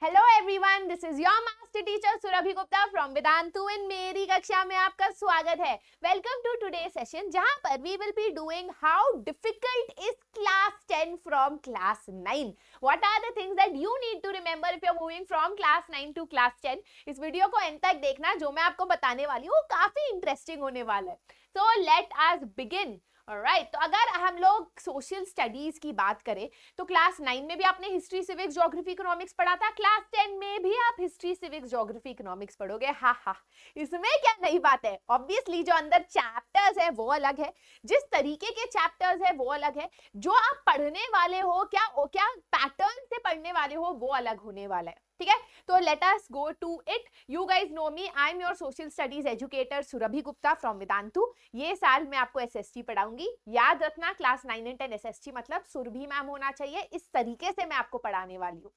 Hello everyone, this is your master teacher Surabhi Gupta from Vedantu and मेरी कक्षा में आपका स्वागत है। वेलकम टू टुडे सेशन जहां पर we will be doing how difficult is class 10 from class 9। What are the things that you need to remember if you are moving from class 9 to class 10। इस video को and तक देखना, जो मैं आपको बताने वाली हूँ काफी इंटरेस्टिंग होने वाला है। So let us begin. Alright, तो अगर हम लोग सोशल स्टडीज की बात करें तो क्लास 9 में भी आपने हिस्ट्री, सिविक्स, ज्योग्राफी, इकोनॉमिक्स पढ़ा था। क्लास 10 में भी आप हिस्ट्री, सिविक्स, ज्योग्राफी, इकोनॉमिक्स पढ़ोगे। हाँ, इसमें क्या नई बात है? ऑब्वियसली जो अंदर चैप्टर्स है वो अलग है, जिस तरीके के चैप्टर्स है वो अलग है, जो आप पढ़ने वाले हो क्या पैटर्न से पढ़ने वाले हो वो अलग होने वाला है। ठीक है, तो let us go to it. You guys know me, I am your social studies educator Surabhi Gupta from Vedantu. ये साल मैं आपको एसएसटी पढ़ाऊंगी। याद रखना, क्लास 9 एंड 10 एसएसटी मतलब सुरभि मैम होना चाहिए। इस तरीके से मैं आपको पढ़ाने वाली हूँ।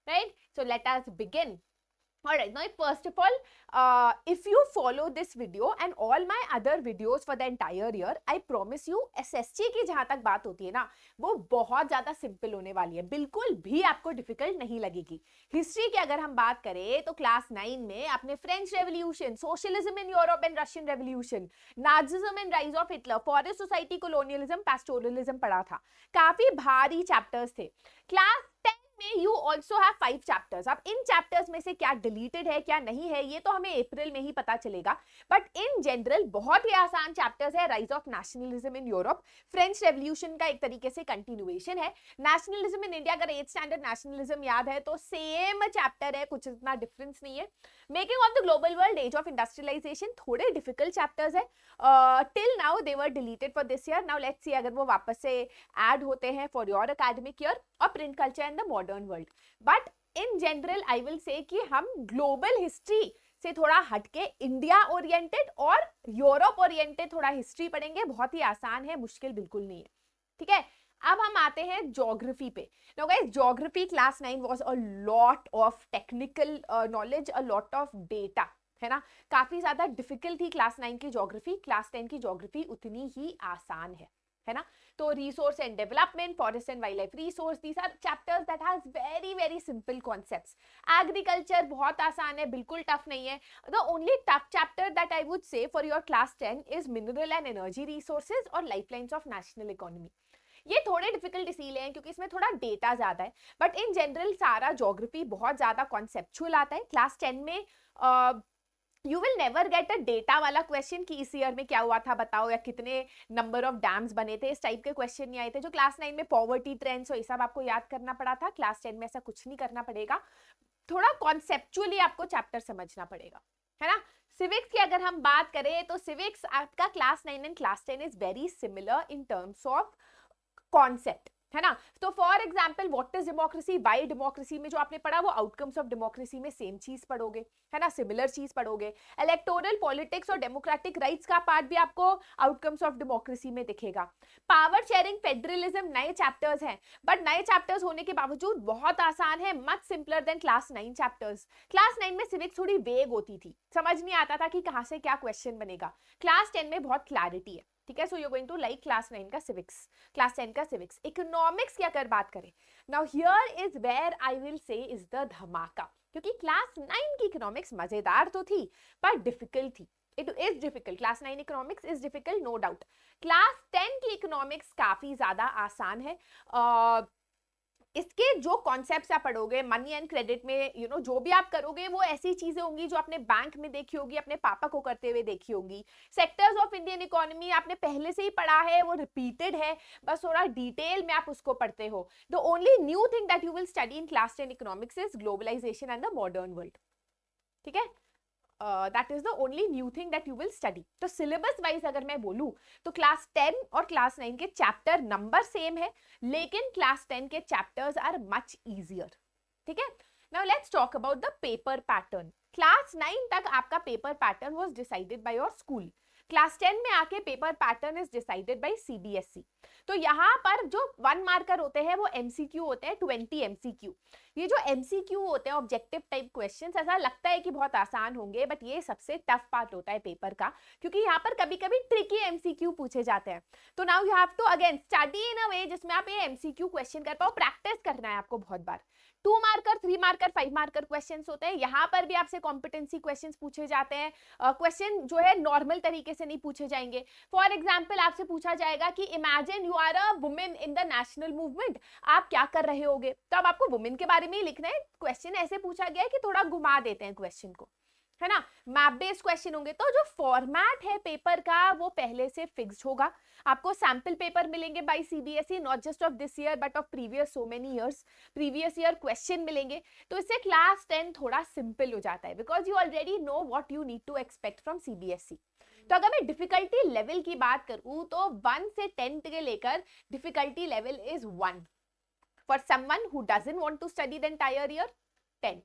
Right, so let us begin. Alright, now first of all, if you follow this video and all my other videos for the entire year, I promise you SST की जहां तक बात होती है ना, वो बहुत ज्यादा सिंपल होने वाली है, बिल्कुल भी आपको डिफिकल्ट नहीं लगेगी। हिस्ट्री की अगर हम बात करें तो क्लास 9 में आपने French revolution, socialism in Europe and Russian revolution, Nazism and rise of Hitler, forest society, colonialism, pastoralism पढ़ा था। काफी भारी चैप्टर्स थे। क्लास 10 में यू ऑल्सो हैव 5 चैप्टर्स। अब इन चैप्टर्स में से क्या डिलीटेड है क्या नहीं है ये तो हमें अप्रैल में ही पता चलेगा, बट इन जनरल बहुत ही आसान चैप्टर्स है। Rise of nationalism in Europe, French revolution का एक तरीके से कंटिन्यूएशन है। नेशनलिज्म इन इंडिया, अगर 8th स्टैंडर्ड नेशनलिज्म याद है तो सेम चैप्टर है, कुछ इतना डिफरेंस नहीं है। Making of the global world, age of industrialisation, थोड़े डिफिकल्ट चैप्टर्स है। Till now they were deleted for this year. Now let's see अगर वो वापस से ऐड होते हैं फॉर योर एकेडमिक ईयर। और print culture and the modern world. But in general I will say कि हम ग्लोबल हिस्ट्री से थोड़ा हटके इंडिया ओरिएंटेड और यूरोप ओरिएंटेड थोड़ा हिस्ट्री पढ़ेंगे। बहुत ही आसान है, मुश्किल बिल्कुल नहीं है। ठीक है, अब हम आते हैं ज्योग्राफी पे। Now guys, geography class 9 was a lot of technical knowledge, a lot of data, है ना। काफी ज्यादा डिफिकल्ट थी क्लास 9 की ज्योग्राफी। क्लास 10 की ज्योग्राफी उतनी ही आसान है ना। तो resource and development, forest and wild life resource, these are chapters that has very very simple concepts. Agriculture बहुत आसान है, बिल्कुल टफ नहीं है। The only tough chapter that I would say for your class 10 is mineral and energy resources और lifelines of national economy. ये थोड़े difficult इसीलिए हैं क्योंकि इसमें थोड़ा डेटा ज्यादा है, बट इन जनरल सारा ज्योग्राफी बहुत ज्यादा कॉन्सेप्चुअल आता है। क्लास 10 में you will never get a data वाला क्वेश्चन कि इस ईयर में क्या हुआ था बताओ, या कितने नंबर ऑफ डैम्स बने थे, इस टाइप के क्वेश्चन नहीं आए थे। जो क्लास 9 में पॉवर्टी ट्रेंड्स ये सब आपको याद करना पड़ा था, क्लास 10 में ऐसा कुछ नहीं करना पड़ेगा। थोड़ा कॉन्सेप्चुअली आपको चैप्टर समझना पड़ेगा, है ना। सिविक्स की अगर हम बात करें तो सिविक्स आपका class 9 and class 10 is very similar in terms of concept, है ना। तो for example what is democracy, Y democracy में जो आपने पढ़ा वो आउटकम्स ऑफ डेमोक्रेसी में सेम चीज पढ़ोगे, है ना, सिमिलर चीज पढ़ोगे। इलेक्टोरल पॉलिटिक्स और डेमोक्रेटिक राइट्स का पार्ट भी आपको आउटकम्स ऑफ डेमोक्रेसी में दिखेगा। पावर शेयरिंग, फेडरलिज्म नए चैप्टर्स हैं, बट नए चैप्टर्स होने के बावजूद बहुत आसान है, much simpler than class 9 chapters. Class 9 में सिविक्स थोड़ी वेग होती थी, समझ नहीं आता था कि कहां से क्या क्वेश्चन बनेगा। क्लास 10 में बहुत क्लैरिटी है। ठीक है, so you going to like class 9 का सिविक्स, क्लास 10 का सिविक्स। इकोनॉमिक्स की अगर बात करें, now here is where I will say is the धमाका, क्योंकि क्लास 9 की इकोनॉमिक्स मजेदार तो थी पर डिफिकल्ट थी। It is difficult, class 9 economics is difficult, no doubt. Class 10 की इकोनॉमिक्स काफी ज्यादा आसान है। इसके जो कॉन्सेप्ट्स आप पढ़ोगे मनी एंड क्रेडिट में, यू नो, जो भी आप करोगे वो ऐसी चीजें होंगी जो आपने बैंक में देखी होगी, अपने पापा को करते हुए देखी होगी। सेक्टर्स ऑफ इंडियन इकोनॉमी आपने पहले से ही पढ़ा है, वो रिपीटेड है, बस थोड़ा डिटेल में आप उसको पढ़ते हो। The only new thing that you will study in class 10 economics is globalisation and the modern world. ठीक है, that is the only new thing that you will study. तो सिलेबस वाइज अगर मैं बोलूं तो क्लास 10 और क्लास 9 के chapter number same है, लेकिन क्लास 10 के चैप्टर्स आर मच इजियर। ठीक है, now let's talk about the paper pattern. Class 9 तक आपका paper pattern was decided by your school. Class 10 में आके paper pattern is decided by CBSE. तो यहाँ पर जो 1 मार्कर होते हैं वो एमसीक्यू होते हैं, 20 एमसीक्यू। ये जो एमसीक्यू होते हैं, ऑब्जेक्टिव टाइप क्वेश्चंस, ऐसा लगता है कि बहुत आसान होंगे, बट ये सबसे टफ पार्ट होता है पेपर का, क्योंकि यहाँ पर कभी कभी ट्रिकी एमसीक्यू पूछे जाते हैं। तो now you have to again study in a way जिसमें आप ये एमसीक्यू क्वेश्चन कर पाओ, प्रैक्टिस करना है आपको बहुत बार। 2 मार्कर, 3 मार्कर, 5 मार्कर क्वेश्चंस होते हैं। यहाँ पर भी आपसे कॉम्पिटेंसी क्वेश्चंस पूछे जाते हैं। क्वेश्चन जो है नॉर्मल तरीके से नहीं पूछे जाएंगे। फॉर एग्जाम्पल आपसे पूछा जाएगा कि imagine you are a women in the national movement, आप क्या कर रहे होगे, तो अब आपको वुमेन के बारे में ही लिखना है। क्वेश्चन ऐसे पूछा गया है कि थोड़ा घुमा देते हैं क्वेश्चन को, है ना। मैप बेस्ड क्वेश्चन होंगे। तो जो फॉर्मेट है पेपर का वो पहले से फिक्स्ड होगा। आपको सैंपल पेपर मिलेंगे by CBSE, not just of this year but of previous so many years. Previous year question मिलेंगे, तो इससे क्लास 10 थोड़ा सिंपल हो जाता है, because you already know what you need to expect from CBSE. तो अगर मैं डिफिकल्टी लेवल की बात करूं तो 1 से 10 के लेकर difficulty level is 1। For someone who doesn't want to study the entire year, 10।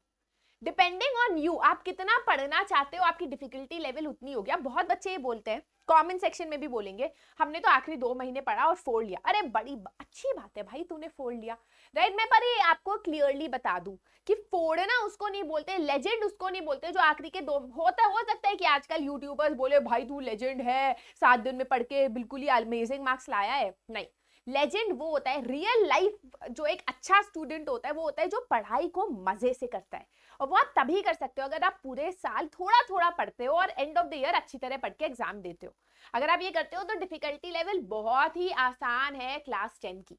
Depending on you, आप कितना पढ़ना चाहते हो, आपकी डिफिकल्टी लेवल उतनी होगी। अब बहुत बच्चे ये बोलते हैं, कमेंट सेक्शन में भी बोलेंगे, हमने तो आखिरी 2 महीने पढ़ा और फोड़ लिया। अरे बड़ी अच्छी बात है भाई, तूने फोड़ लिया, राइट। मैं पर ये आपको क्लियरली बता दूं कि फोड़ना उसको नहीं बोलते, लेजेंड उसको नहीं बोलते जो आखिरी के 2 हो सकता है कि आजकल यूट्यूबर्स बोले भाई तू लेजेंड है, 7 दिन में पढ़ के बिल्कुल ही अमेजिंग मार्क्स लाया है। नहीं, लेजेंड वो होता है, रियल लाइफ जो एक अच्छा स्टूडेंट होता है वो होता है जो पढ़ाई को मजे से करता है। और वो आप तभी कर सकते हो अगर आप पूरे साल थोड़ा थोड़ा पढ़ते हो और एंड ऑफ द ईयर अच्छी तरह पढ़ के एग्जाम देते हो। अगर आप ये करते हो तो डिफिकल्टी लेवल बहुत ही आसान है क्लास 10 की,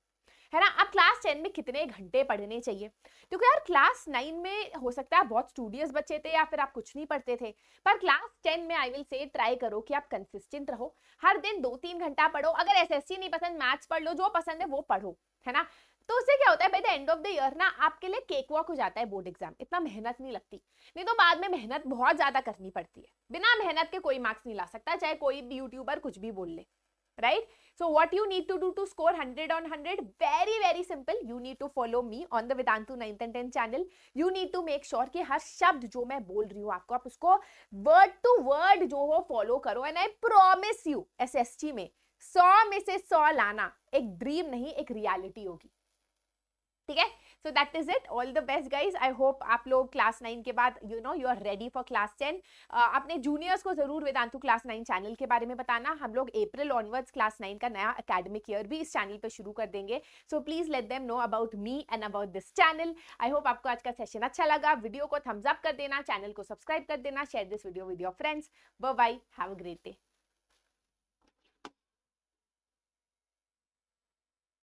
है ना। अब क्लास 10 में कितने घंटे पढ़ने चाहिए, क्योंकि यार क्लास 9 में हो सकता है बहुत स्टूडियस बच्चे थे या फिर आप कुछ नहीं पढ़ते थे, पर क्लास 10 में आई विल से ट्राई करो कि आप कंसिस्टेंट रहो। हर दिन 2-3 घंटा पढ़ो। अगर एसएससी नहीं पसंद, मैथ्स पढ़ लो, जो पसंद है वो पढ़ो, है ना। तो उससे क्या होता है, by the end of the year ना आपके लिए केक वॉक हो जाता है बोर्ड एग्जाम। इतना मेहनत नहीं लगती, नहीं तो बाद में मेहनत बहुत ज्यादा करनी पड़ती है। बिना मेहनत के कोई मार्क्स नहीं ला सकता, चाहे कोई भी यूट्यूबर कुछ भी बोल ले, right? So what you need to do to score 100 on 100, very simple. You need to follow me on the Vedantu 9th and 10th channel. You need to make sure कि हर शब्द जो मैं बोल रही हूँ आपको, आप उसको word to word जो हो follow करो। And I promise you, SST में 100 में से 100 लाना एक ड्रीम नहीं, एक रियलिटी होगी, ठीक है। So that is it, all the best guys. I hope आप लोग क्लास 9 के बाद you are ready for class 10। अपने जूनियर्स को जरूर वेदांतु क्लास 9 चैनल के बारे में बताना। हम लोग अप्रैल ऑनवर्ड्स क्लास 9 का नया एकेडमिक ईयर भी इस चैनल पे शुरू कर देंगे। So please let them know about me and about this channel. I hope आपको आज का सेशन अच्छा लगा। वीडियो को थम्स अप कर देना, चैनल को सब्सक्राइब कर देना, share this video with your friends. Bye bye, have a great day.